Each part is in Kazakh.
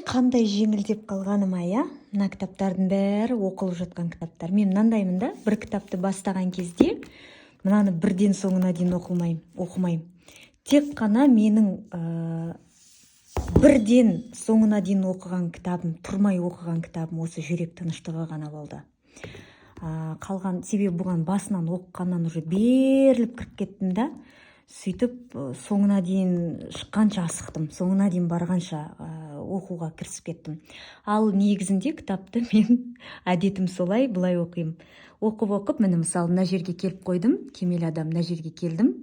қандай жеңілдеп қалғаныма, иә? Мына кітаптардың бәрі оқылып жатқан кітаптар. Мен мынандаймын да, бір кітапты бастаған кезде мынаны бірден соңына дейін оқымаймын. Тек қана менің бірден соңына дейін оқыған кітабым, тұрмай оқыған кітабым осы жүрек тыныштығы ғана болды. Қалған себебі бұған басынан оқығаннан уже беріліп кіріп кеттім да, сөйтіп соңына дейін шыққанша асықтым, соңына дейін барғанша оқуға кірісіп кеттім. Ал негізінде кітапты мен әдетім солай, былай оқимын. Оқып, міне мысалы мына жерге келіп қойдым, кемел адам, мына жерге келдім,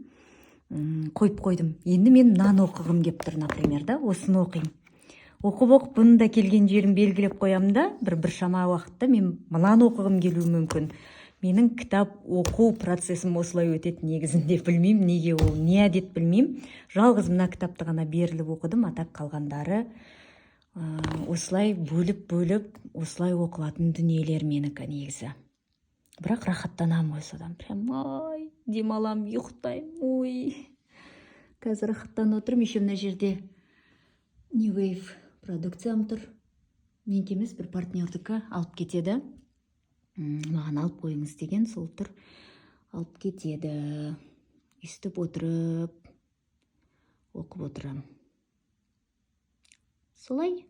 қойып қойдым. Енді мен мынаны оқығым кеп тұр, например, да, осыны оқимын. Оқып, бұны да келген жерін белгілеп қоямын да, бір шама уақытта мен мынаны оқығым келуі мүмкін. Менің кітап оқу процесім осылай өтеді негізінде, білмеймін, неге ол, не әдет білмеймін. Жалғыз мына кітапты ғана беріліп оқыдым, атақ қалғандары осылай бөліп, осылай оқылатын дүниелер менікі негізі. Бірақ рахаттанамын ғой содан. Прям демалам, ұйықтаймын, ой. Қазір рахаттанып отырмын, еще мына жерде New Wave продукциям тұр. Менікі емес, бір партнердікі алып кетеді. Маған алып қойыңыз деген, сол тұр, алып кетеді. Естіп отырып, оқып отырам. Солай.